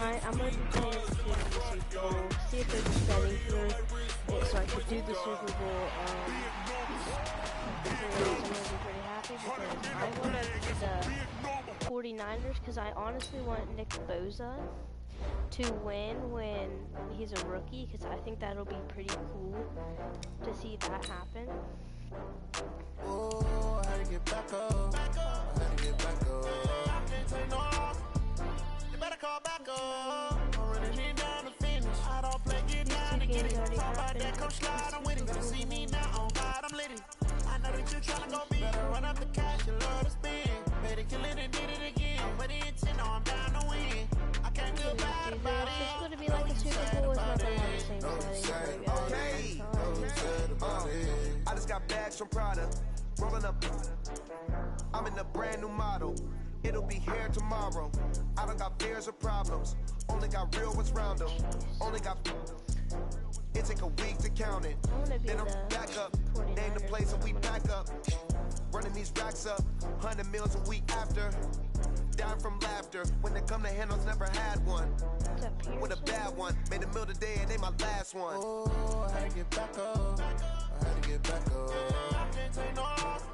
I'm gonna be playing this game in the Super Bowl. See if there's a setting for it, so I could do the Super Bowl. I'm gonna be pretty happy because I wanted the 49ers because I honestly want Nick Bosa to win when he's a rookie because I think that'll be pretty cool to see that happen. Oh, I had to get back up. I had to get back up. I can't take no off. You better call back up. I'm running in down the finish. I don't play, get down to get it. Talk about that, come slide, I'm with it. Better see me now, on God, I'm lit. I know that you're trying to go big. Better run up the cash, you love to spend. Better kill it and did it again. But the intent, no, I'm down to win. I can't feel bad about it. It's gonna be like a Super Bowl, it's not gonna have the same setting. Okay. I just got bags from Prada. Rolling up. I'm in a brand new model. It'll be here tomorrow. I don't got fears or problems. Only got real ones round them. Only got. It take a week to count it. Then I'm back up. Name the place and we back up. Running these racks up. 100 meals a week after. Down from laughter. When they come to handles, never had one. With a bad one. Made a meal today and they my last one. Oh, I had to get back up. I had to get back up. I can't take no off.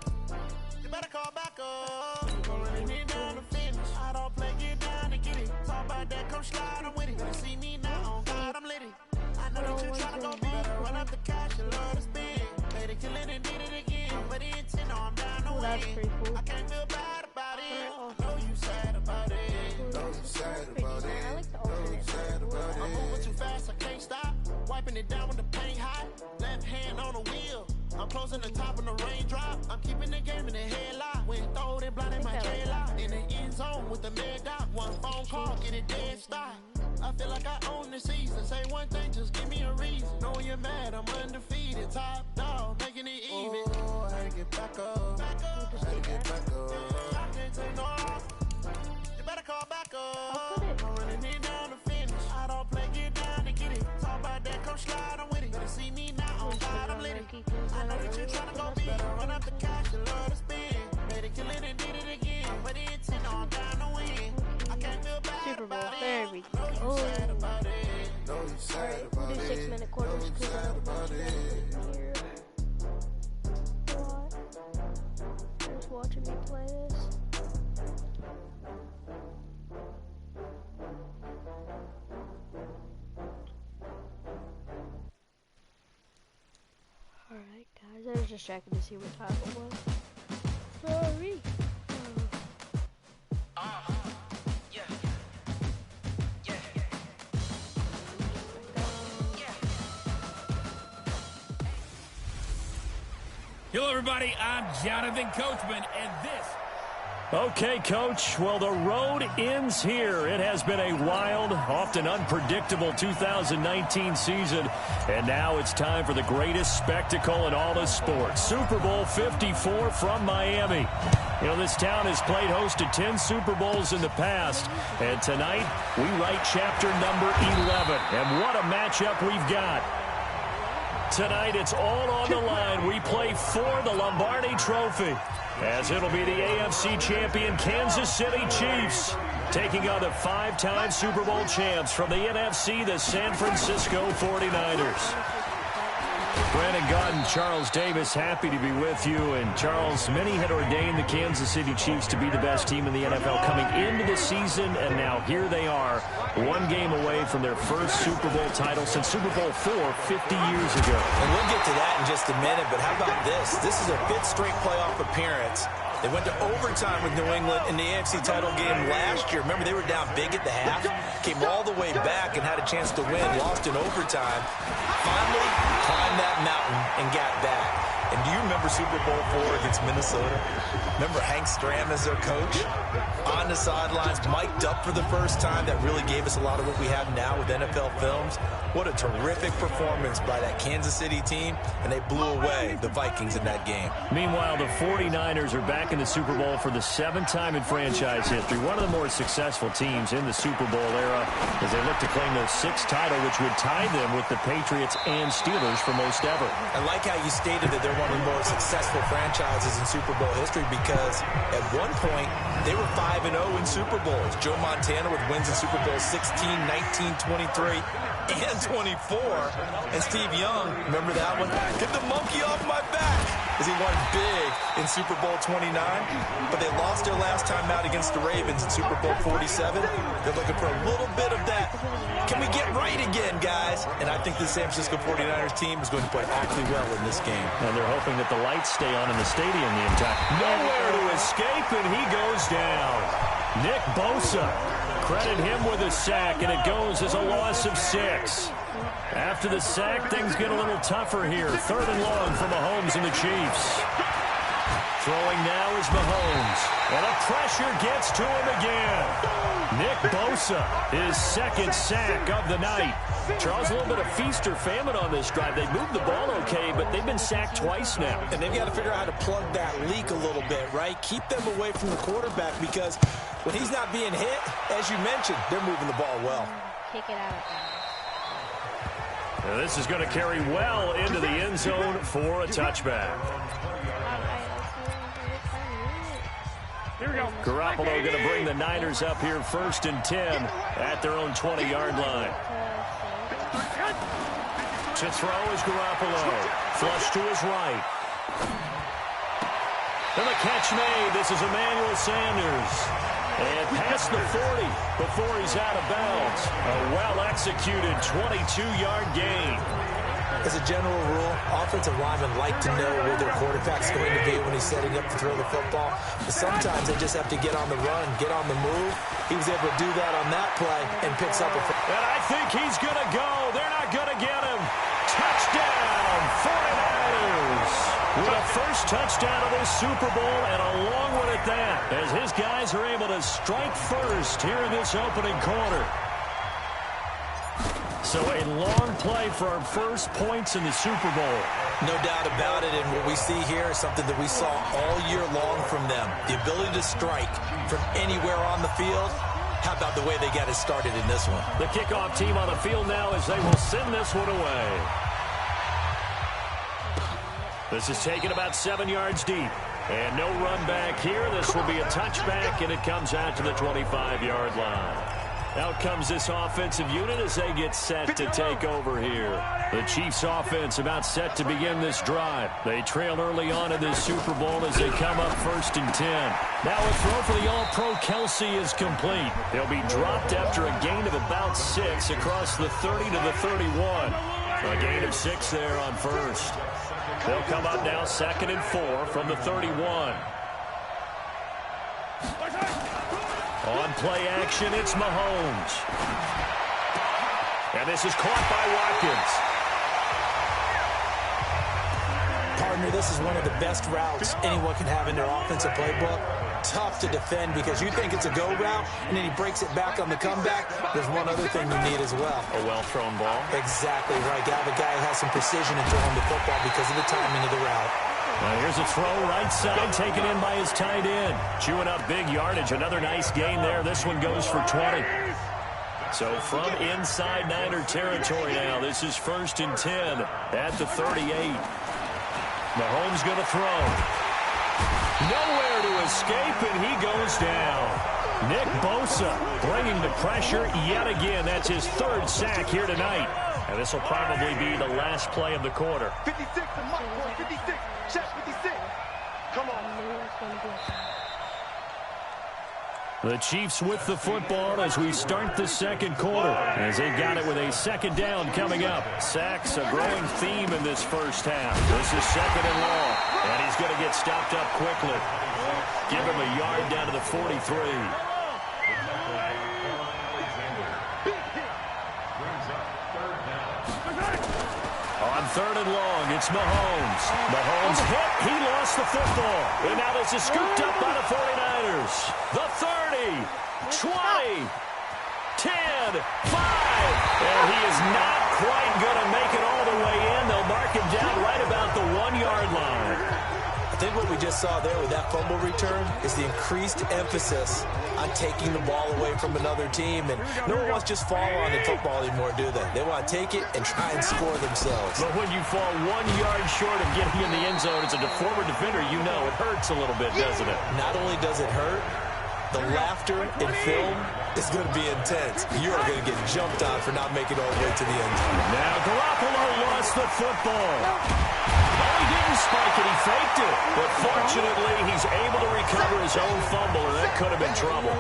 You better call back up. I'm running in down the finish. I don't play, get down to get it. Talk about that, come slide, I'm with it. You see me now, on God, I'm lit. I know that you're trying to go big. Better run up the cash, you love to spend. Better kill it and did it again. But the intent, no, I'm down to win. Cool. I can't feel bad about it. I know you sad about it. Know you sad about it. I like the alternate. I'm moving too fast, I can't stop. Wiping it down with the paint hot. Left hand on the wheel. I'm closing the top of the raindrop. I'm keeping the game in the headlock. When throw it, blinding my dreadlock. In the end zone with the mad dot. One phone call, get it dead stop. I feel like I own the season. Say one thing, just give me a reason. Know you're mad, I'm undefeated. Top dog, making it even. Oh, I had to get back up. I had to get back up. I can't take no off. You better call back up. I'm running in down the finish. I don't play, get down to get it. Talk about that, come slide, I'm with it. Better see me now, on God, I'm lit. I know that you're trying to go big. Better run up the cash, you love to spend. Better kill it and did it again. But the intent, no, I'm down to win. I can't feel bad Super Bowl, about it. there we go. Know you sad about it. Know you sad Alright, about we'll do it. 6-minute quarters because I don't watch it here. Just watching me play this. Alright guys, I was just checking to see what time it was. Sorry. Hello, everybody. I'm Jonathan Coachman, and this... Okay, Coach. Well, the road ends here. It has been a wild, often unpredictable 2019 season, and now it's time for the greatest spectacle in all of sports. Super Bowl 54 from Miami. You know, this town has played host to 10 Super Bowls in the past, and tonight we write chapter number 11. And what a matchup we've got. Tonight, it's all on the line. We play for the Lombardi Trophy, as it'll be the AFC champion Kansas City Chiefs taking on the 5-time Super Bowl champs from the NFC, the San Francisco 49ers. Brandon Gott and Charles Davis, happy to be with you. And Charles, many had ordained the Kansas City Chiefs to be the best team in the NFL coming into the season, and now here they are, one game away from their first Super Bowl title since Super Bowl IV 50 years ago. And we'll get to that in just a minute, but how about this? This is a 5th straight playoff appearance. They went to overtime with New England in the AFC title game last year. Remember, they were down big at the half, came all the way back and had a chance to win, lost in overtime. Finally climbed that mountain and got back. And do you remember Super Bowl IV against Minnesota? Remember Hank Stram as their coach? On the sidelines, mic'd up for the first time. That really gave us a lot of what we have now with NFL films. What a terrific performance by that Kansas City team, and they blew away the Vikings in that game. Meanwhile, the 49ers are back in the Super Bowl for the 7th time in franchise history. One of the more successful teams in the Super Bowl era as they look to claim their 6th title, which would tie them with the Patriots and Steelers for most ever. I like how you stated that they're one of the more successful franchises in Super Bowl history because at one point they were 5-0 in Super Bowls. Joe Montana with wins in Super Bowl 16, 19, 23, and 24. And Steve Young, remember that one? Get the monkey off my back as he won big in Super Bowl 29. But they lost their last time out against the Ravens in Super Bowl 47. They're looking for a little bit of that. Can we get right again, guys? And I think the San Francisco 49ers team is going to play awfully well in this game. And they're hoping that the lights stay on in the stadium the entire time. Nowhere to escape, and he goes down. Nick Bosa, credit him with a sack, and it goes as a loss of 6. After the sack, things get a little tougher here. 3rd and long for Mahomes and the Chiefs. Throwing now is Mahomes, and a pressure gets to him again. Nick Bosa, his 2nd sack of the night. Charles, a little bit of feast or famine on this drive. They moved the ball okay, but they've been sacked twice now. And they've got to figure out how to plug that leak a little bit, right? Keep them away from the quarterback because when he's not being hit, as you mentioned, they're moving the ball well. Kick it out, guys. And this is going to carry well into the end zone for a touchback. Here we go. Garoppolo going to bring the Niners up here 1st and 10 at their own 20-yard line. To throw is Garoppolo. Flush to his right. And the catch made. This is Emmanuel Sanders. And past the 40 before he's out of bounds. A well-executed 22-yard gain. As a general rule, offensive linemen like to know where their quarterback's going to be when he's setting up to throw the football. But sometimes they just have to get on the run, get on the move. He was able to do that on that play and picks up a... And I think he's going to go. They're not going to get him. Touchdown, 49ers. With a first touchdown of this Super Bowl and a long one at that, as his guys are able to strike first here in this opening quarter. So a long play for our first points in the Super Bowl. No doubt about it, and what we see here is something that we saw all year long from them. The ability to strike from anywhere on the field. How about the way they got it started in this one? The kickoff team on the field now as they will send this one away. This is taken about 7 yards deep. And no run back here. This will be a touchback, and it comes out to the 25-yard line. Out comes this offensive unit as they get set to take over here. The Chiefs offense about set to begin this drive. They trail early on in this Super Bowl as they come up 1st and 10. Now a throw for the All-Pro Kelsey is complete. They'll be dropped after a gain of about 6 across the 30 to the 31. A gain of 6 there on 1st. They'll come up now 2nd and 4 from the 31. On play action, it's Mahomes. And this is caught by Watkins. Partner, this is one of the best routes anyone can have in their offensive playbook. Tough to defend because you think it's a go route, and then he breaks it back on the comeback. There's one other thing you need as well. A well-thrown ball. Exactly right. You have a guy who has some precision in throwing the football because of the timing of the route. Now here's a throw right side, taken in by his tight end. Chewing up big yardage. Another nice gain there. This one goes for 20. So from inside Niner territory now, this is 1st and 10 at the 38. Mahomes going to throw. Nowhere to escape, and he goes down. Nick Bosa bringing the pressure yet again. That's his 3rd sack here tonight. And this will probably be the last play of the quarter. 56, the mark, 56, check 56. Come on. The Chiefs with the football as we start the 2nd quarter. As they've got it with a 2nd down coming up. Sacks a growing theme in this first half. This is 2nd and long. And he's going to get stopped up quickly. Give him a yard down to the 43. On 3rd and long, it's Mahomes. Mahomes hit. He lost the football. And now this is scooped up by the 49ers. The 30, 20, 10, 5. And he is not quite going to make it all the way in. They'll mark him down right about the 1-yard line. I think what we just saw there with that fumble return is the increased emphasis on taking the ball away from another team. And no one wants to just fall on in football anymore, do they? They want to take it and try and score themselves. But when you fall 1 yard short of getting in the end zone as a former defender, you know it hurts a little bit, doesn't it? Not only does it hurt, the laughter in film is going to be intense. You are going to get jumped on for not making it all the way to the end zone. Now Garoppolo lost the football. Oh, he didn't spike it. He faked it. But fortunately, he's able to recover his own fumble, and that could have been trouble.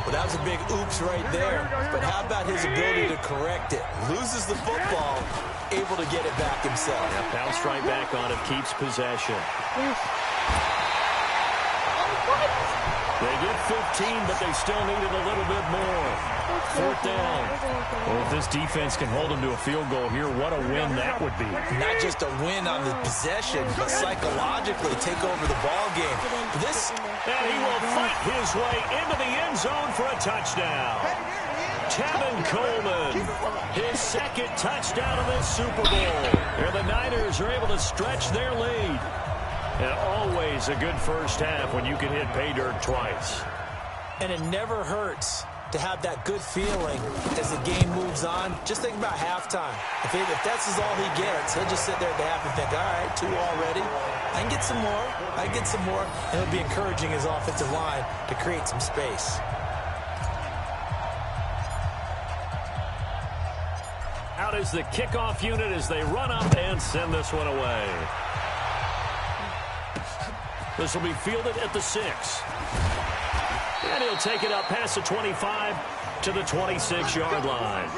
Well, that was a big oops right there. But how about his ability to correct it? Loses the football, able to get it back himself. Yeah, bounced right back on it, keeps possession. Yes. They get 15, but they still needed a little bit more. Fourth down. Well, if this defense can hold them to a field goal here, what a win that would be. Not just a win on the possession, but psychologically take over the ball game. And he will fight his way into the end zone for a touchdown. Tevin Coleman, his second touchdown of this Super Bowl. And the Niners are able to stretch their lead. And always a good first half when you can hit pay dirt twice. And it never hurts to have that good feeling as the game moves on. Just think about halftime. If that's all he gets, he'll just sit there at the half and think, all right, 2 already. I can get some more. I can get some more. And he'll be encouraging his offensive line to create some space. Out is the kickoff unit as they run up and send this one away. This will be fielded at the 6. And he'll take it up past the 25 to the 26-yard line.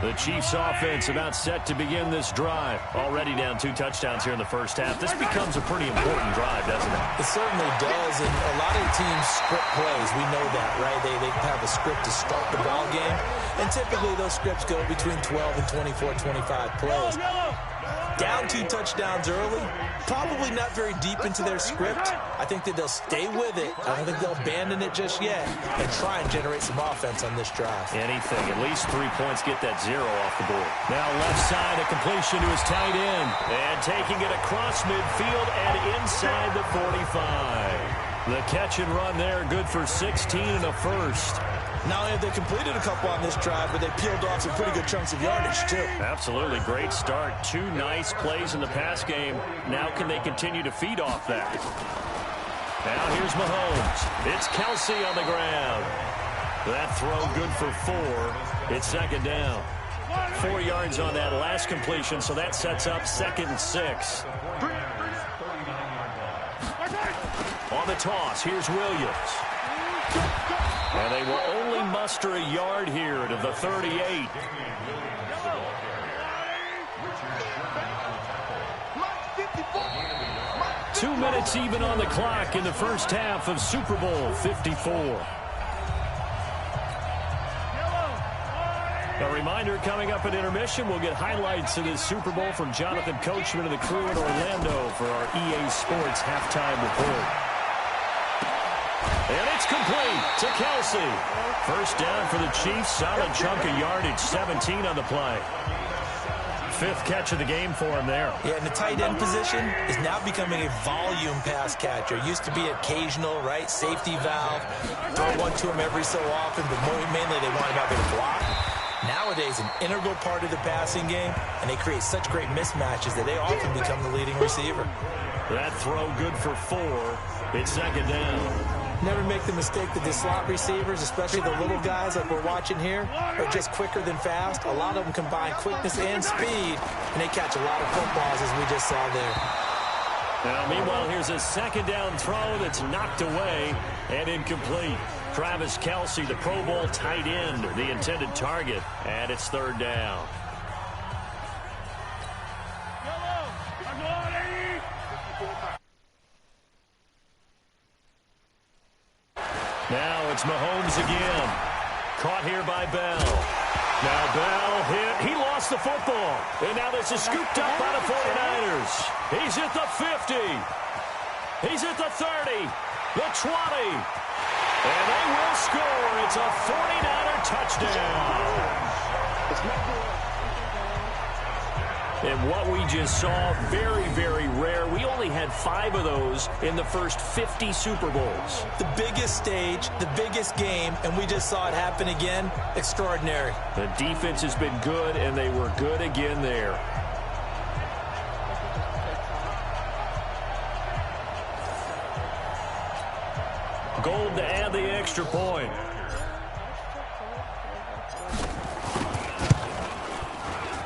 The Chiefs offense about set to begin this drive. Already down 2 touchdowns here in the first half. This becomes a pretty important drive, doesn't it? It certainly does, and a lot of teams script plays. We know that, right? They have a script to start the ball game, and typically those scripts go between 12 and 24, 25 plays. Down 2 touchdowns early, probably not very deep into their script. I think that they'll stay with it. I don't think they'll abandon it just yet and try and generate some offense on this drive. Anything. At least 3 points get that 0 off the board. Now left side, a completion to his tight end. And taking it across midfield and inside the 45. The catch and run there, good for 16 and a first. Not only have they completed a couple on this drive, but they peeled off some pretty good chunks of yardage, too. Absolutely. Great start. 2 nice plays in the pass game. Now can they continue to feed off that? Now here's Mahomes. It's Kelsey on the ground. That throw good for 4. It's second down. 4 yards on that last completion, so that sets up 2nd and 6. On the toss, here's Williams. And they will only muster a yard here to the 38. Two minutes even on the clock in the first half of Super Bowl 54. A reminder, coming up at intermission, we'll get highlights of this Super Bowl from Jonathan Coachman and the crew in Orlando for our EA Sports halftime report. And it's complete to Kelsey. First down for the Chiefs. Solid chunk of yardage. 17 on the play. 5th catch of the game for him there. Yeah, and the tight end position is now becoming a volume pass catcher. Used to be occasional, right? Safety valve. Throw one to him every so often, but mainly they want him out there to block. Nowadays, an integral part of the passing game, and they create such great mismatches that they often become the leading receiver. That throw good for 4. It's second down. Never make the mistake that the slot receivers, especially the little guys like we're watching here, are just quicker than fast. A lot of them combine quickness and speed, and they catch a lot of footballs, as we just saw there. Now, meanwhile, here's a second down throw that's knocked away and incomplete. Travis Kelsey, the Pro Bowl tight end, the intended target, and it's 3rd down. Now it's Mahomes again. Caught here by Bell. Now Bell hit. He lost the football. And now this is scooped up by the 49ers. He's at the 50. He's at the 30. The 20. And they will score. It's a 49er touchdown. And what we just saw, very, very rare. We only had 5 of those in the first 50 Super Bowls. The biggest stage, the biggest game, and we just saw it happen again. Extraordinary. The defense has been good, and they were good again there. Gold to add the extra point.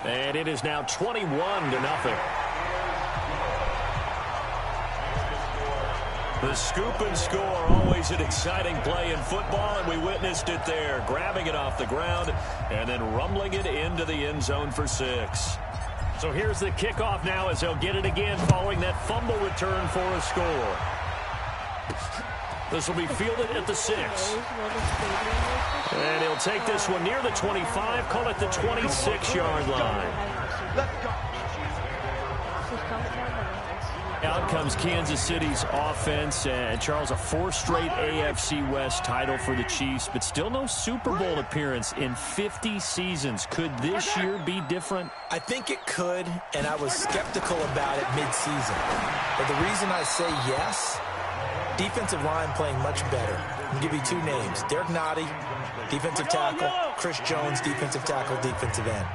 And it is now 21-0. The scoop and score, always an exciting play in football, and we witnessed it there, grabbing it off the ground and then rumbling it into the end zone for 6. So here's the kickoff now as they'll get it again following that fumble return for a score. This will be fielded at the 6. And he'll take this one near the 25, call it the 26-yard line. Let's go. Out comes Kansas City's offense, and Charles, a 4th straight AFC West title for the Chiefs, but still no Super Bowl appearance in 50 seasons. Could this year be different? I think it could, and I was skeptical about it mid-season. But the reason I say yes, defensive line playing much better. I'll give you 2 names. Derek Nottie, defensive tackle. Chris Jones, defensive tackle, defensive end.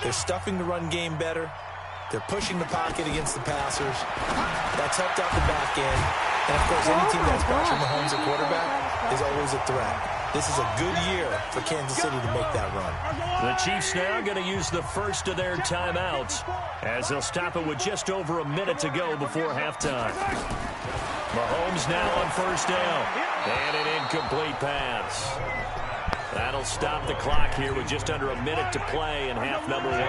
They're stuffing the run game better. They're pushing the pocket against the passers. That's helped out the back end. And, of course, any team that's Patrick Mahomes at quarterback is always a threat. This is a good year for Kansas City to make that run. The Chiefs now going to use the first of their timeouts as they'll stop it with just over a minute to go before halftime. Mahomes now on first down. And an incomplete pass. That'll stop the clock here with just under a minute to play in half number 1.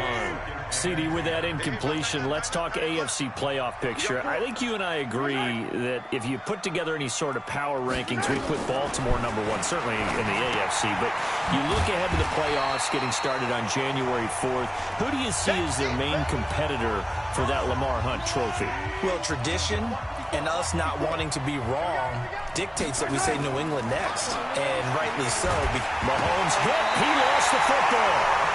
CD, with that incompletion, let's talk AFC playoff picture. I think you and I agree that if you put together any sort of power rankings, we put Baltimore number 1, certainly in the AFC. But you look ahead to the playoffs getting started on January 4th. Who do you see as their main competitor for that Lamar Hunt trophy? Well, tradition and us not wanting to be wrong dictates that we say New England next, and rightly so. Mahomes hit. He lost the football.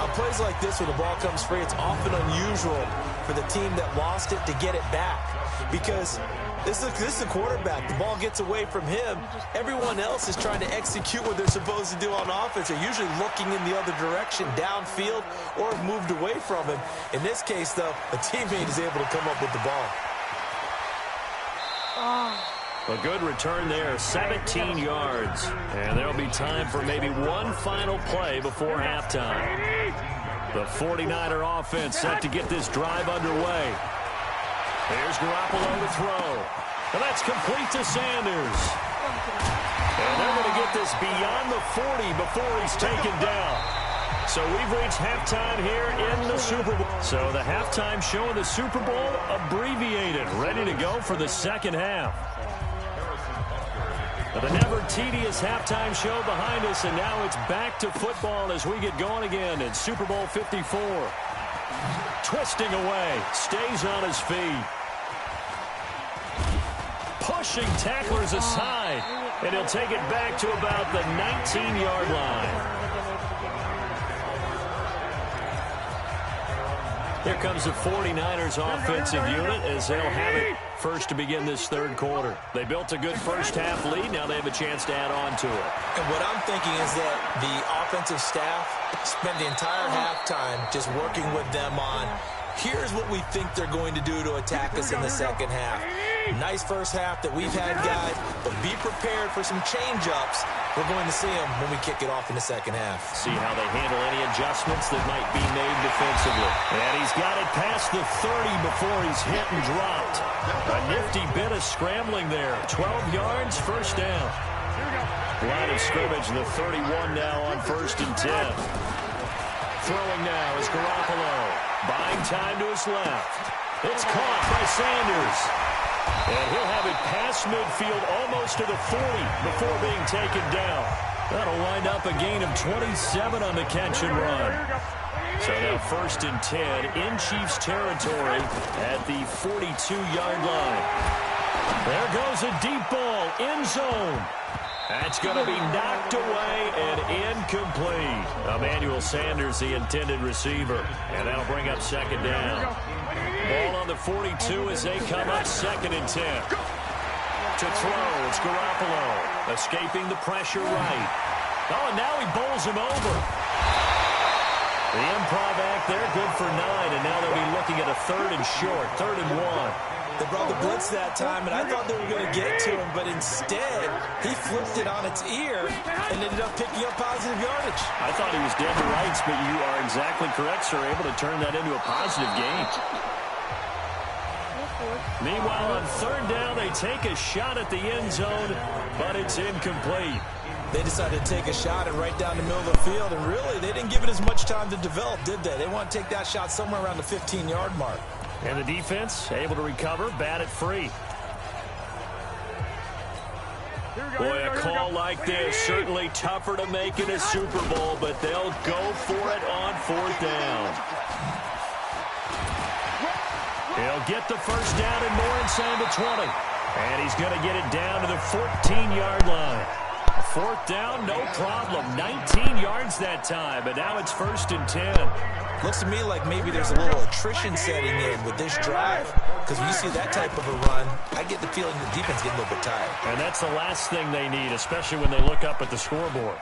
On plays like this where the ball comes free, it's often unusual for the team that lost it to get it back, because this is a quarterback. The ball gets away from him. Everyone else is trying to execute what they're supposed to do on offense. They're usually looking in the other direction, downfield, or moved away from him. In this case, though, a teammate is able to come up with the ball. A good return there, 17 yards. And there'll be time for maybe one final play before halftime. The 49er offense set to get this drive underway. Here's Garoppolo to throw. And that's complete to Sanders. And they're going to get this beyond the 40 before he's taken down. So we've reached halftime here in the Super Bowl. So the halftime show in the Super Bowl abbreviated, ready to go for the second half. The never tedious halftime show behind us, and now it's back to football as we get going again in Super Bowl 54. Twisting away, stays on his feet. Pushing tacklers aside, and he'll take it back to about the 19-yard line. Here comes the 49ers offensive unit as they'll have it first to begin this third quarter. They built a good first half lead. Now they have a chance to add on to it. And what I'm thinking is that the offensive staff spent the entire halftime just working with them on, here's what we think they're going to do to attack us in the second half. Nice first half that we've had, guys, but be prepared for some change-ups. We're going to see them when we kick it off in the second half. See how they handle any adjustments that might be made defensively. And he's got it past the 30 before he's hit and dropped. A nifty bit of scrambling there. 12 yards, first down. Line of scrimmage, the 31 now on 1st and 10. Throwing now is Garoppolo. Buying time to his left. It's caught by Sanders. And he'll have it past midfield almost to the 40 before being taken down. That'll wind up a gain of 27 on the catch and run. So now 1st and 10 in Chiefs territory at the 42-yard line. There goes a deep ball, end zone. That's going to be knocked away and incomplete. Emmanuel Sanders, the intended receiver. And that'll bring up second down. Ball on the 42 as they come up 2nd and 10. To throw, it's Garoppolo. Escaping the pressure right. Oh, and now he bowls him over. The improv act there, good for 9, and now they'll be looking at a a 3rd and short, 3rd and 1. They brought the blitz that time, and I thought they were going to get to him, but instead, he flipped it on its ear and ended up picking up positive yardage. I thought he was dead to rights, but you are exactly correct, sir. Able to turn that into a positive gain. Meanwhile, on 3rd down, they take a shot at the end zone, but it's incomplete. They decided to take a shot and right down the middle of the field, and really, they didn't give it as much time to develop, did they? They want to take that shot somewhere around the 15-yard mark. And the defense able to recover, bat it free. Boy, a call like this, certainly tougher to make in a Super Bowl, but they'll go for it on 4th down. He'll get the first down and more inside the 20. And he's going to get it down to the 14-yard line. 4th down, no problem. 19 yards that time, but now it's 1st and 10. Looks to me like maybe there's a little attrition setting in with this drive, because when you see that type of a run, I get the feeling the defense getting a little bit tired. And that's the last thing they need, especially when they look up at the scoreboard.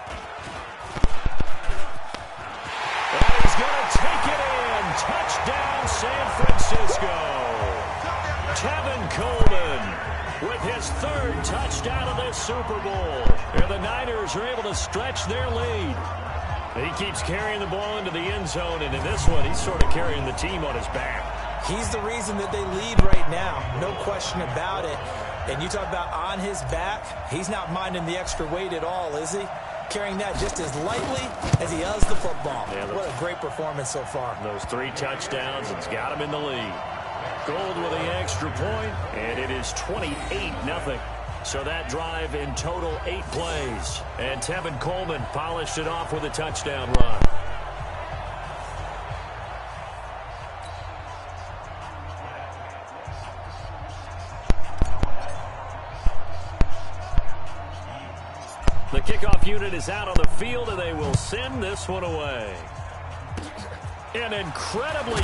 And he's going to take it in. Touchdown, San Francisco. Tevin Coleman with his 3rd touchdown of this Super Bowl. And the Niners are able to stretch their lead. He keeps carrying the ball into the end zone, and in this one, he's sort of carrying the team on his back. He's the reason that they lead right now, no question about it. And you talk about on his back, he's not minding the extra weight at all, is he? Carrying that just as lightly as he does the football. Yeah, what a great performance so far. Those 3 touchdowns, it's got him in the lead. Gold with the extra point, and it is 28-0. So that drive in total 8 plays. And Tevin Coleman polished it off with a touchdown run. The kickoff unit is out on the field, and they will send this one away. An incredibly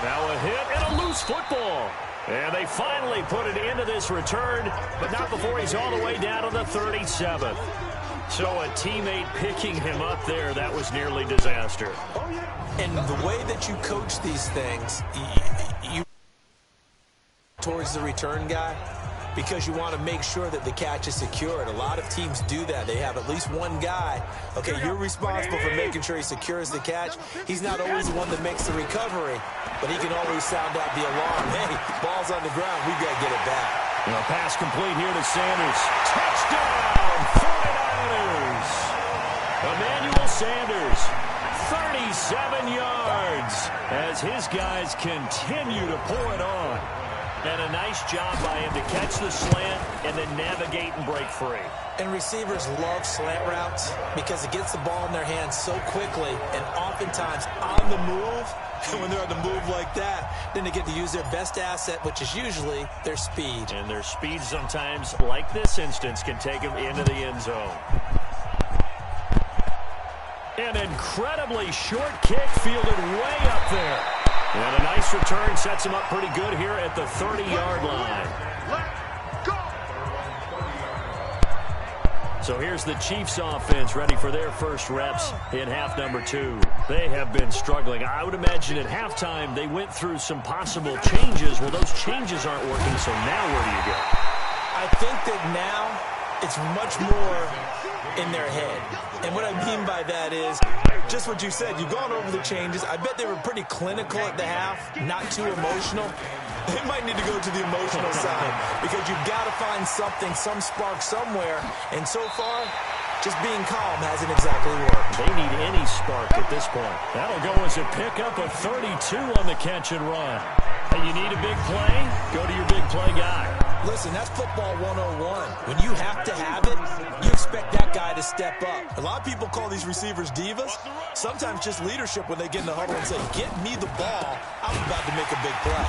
now a hit and a loose football. And they finally put it into this return, but not before he's all the way down to the 37th. So a teammate picking him up there, that was nearly disaster. And the way that you coach these things, you towards the return guy, because you want to make sure that the catch is secured. A lot of teams do that. They have at least one guy. Okay, you're responsible for making sure he secures the catch. He's not always the one that makes the recovery, but he can always sound out the alarm. Hey, ball's on the ground. We've got to get it back. And a pass complete here to Sanders. Touchdown, 49ers. Emmanuel Sanders, 37 yards as his guys continue to pour it on. And a nice job by him to catch the slant and then navigate and break free. And receivers love slant routes because it gets the ball in their hands so quickly and oftentimes on the move. And when they're on the move like that, then they get to use their best asset, which is usually their speed. And their speed sometimes, like this instance, can take them into the end zone. An incredibly short kick fielded way up there. And a nice return sets him up pretty good here at the 30-yard line. So here's the Chiefs offense ready for their first reps in half number 2. They have been struggling. I would imagine at halftime they went through some possible changes. Well, those changes aren't working, so now where do you go? I think that now it's much more in their head. And what I mean by that is just what you said. You've gone over the changes. I bet they were pretty clinical at the half, not too emotional. They might need to go to the emotional side because you've got to find something, some spark somewhere. And so far, just being calm hasn't exactly worked. They need any spark at this point. That'll go as a pickup of 32 on the catch and run. And you need a big play? Go to your big play guy. Listen, that's football 101. When you have to have it, you expect that guy to step up. A lot of people call these receivers divas. Sometimes just leadership when they get in the huddle and say, get me the ball. I'm about to make a big play.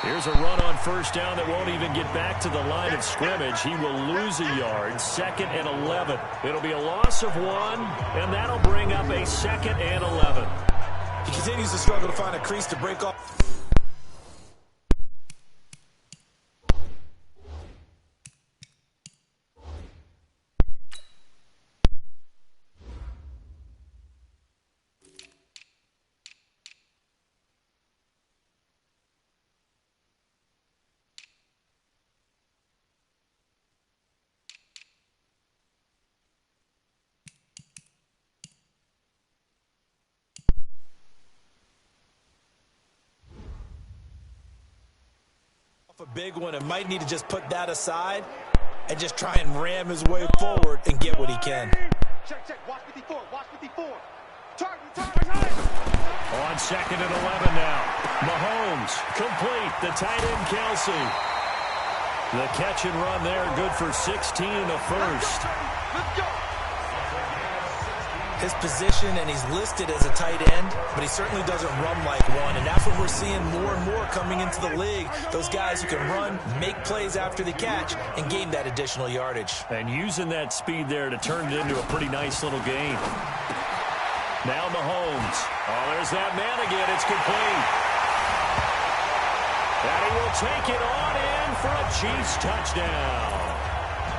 Here's a run on first down that won't even get back to the line of scrimmage. He will lose a yard. 2nd and 11. It'll be a loss of 1, and that'll bring up a 2nd and 11. He continues to struggle to find a crease to break off. A big one and might need to just put that aside and just try and ram his way forward and get what he can. Check, check. Watch 54. Watch 54. Target. On 2nd and 11 now. Mahomes complete. The tight end Kelsey. The catch and run there, good for 16 and a first. Let's go. His position, and he's listed as a tight end, but he certainly doesn't run like one, and that's what we're seeing more and more coming into the league. Those guys who can run, make plays after the catch, and gain that additional yardage. And using that speed there to turn it into a pretty nice little game. Now Mahomes. Oh, there's that man again. It's complete. And he will take it on in for a Chiefs touchdown.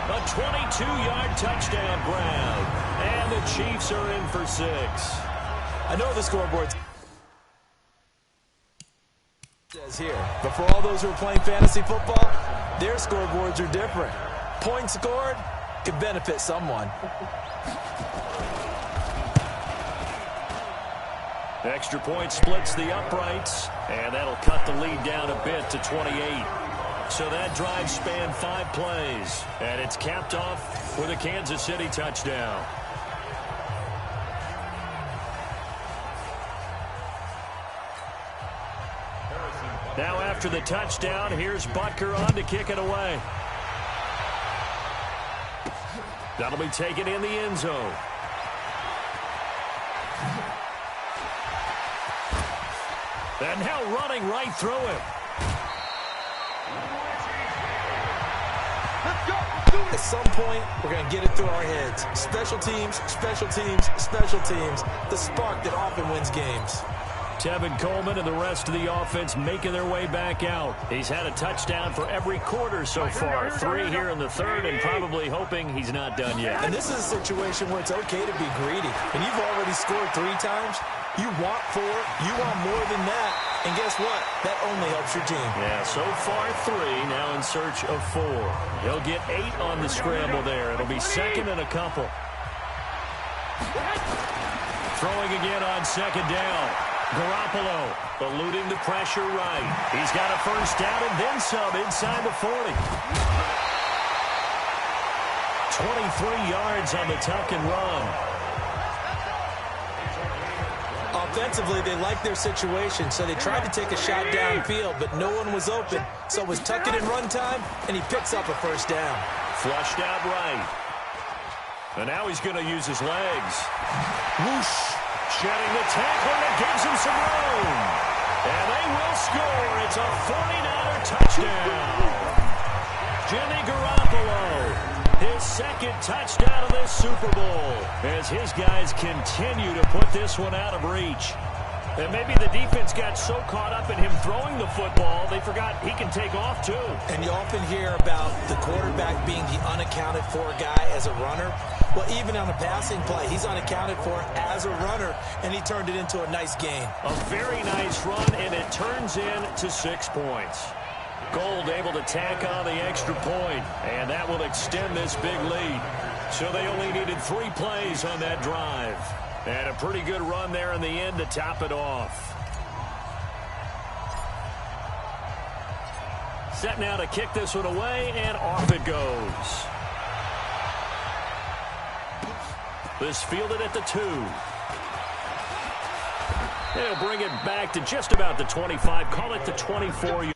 A 22-yard touchdown grab. And the Chiefs are in for 6. I know the scoreboard says here, but for all those who are playing fantasy football, their scoreboards are different. Points scored could benefit someone. Extra point splits the uprights, and that'll cut the lead down a bit to 28. So that drive spanned 5 plays, and it's capped off with a Kansas City touchdown. Now after the touchdown, here's Butker on to kick it away. That'll be taken in the end zone. And now running right through him. Let's go. At some point, we're going to get it through our heads. Special teams, special teams, special teams. The spark that often wins games. Tevin Coleman and the rest of the offense making their way back out. He's had a touchdown for every quarter so far. 3 here in the third, and probably hoping he's not done yet. And this is a situation where it's okay to be greedy. When you've already scored 3 times, you want 4, you want more than that. And guess what? That only helps your team. Yeah, so far 3, now in search of 4. He'll get 8 on the scramble there. It'll be 2nd and a couple. Throwing again on 2nd down. Garoppolo eluding the pressure right. He's got a first down and then some inside the 40. 23 yards on the tuck and run. Offensively, they liked their situation, so they tried to take a shot downfield, but no one was open. So it was tuck it in run time, and he picks up a first down. Flushed out right. And now he's going to use his legs. Whoosh. Shedding the tackle, and it gives him some room. And they will score. It's a 49er touchdown. Jimmy Garoppolo, his 2nd touchdown of this Super Bowl, as his guys continue to put this one out of reach. And maybe the defense got so caught up in him throwing the football, they forgot he can take off too. And you often hear about the quarterback being the unaccounted for guy as a runner. Well, even on a passing play, he's unaccounted for as a runner, and he turned it into a nice gain. A very nice run, and it turns into 6 points. Gold able to tack on the extra point, and that will extend this big lead. So they only needed 3 plays on that drive. And a pretty good run there in the end to top it off. Set now to kick this one away, and off it goes. This fielded at the 2. They'll bring it back to just about the 25. Call it the 24-yard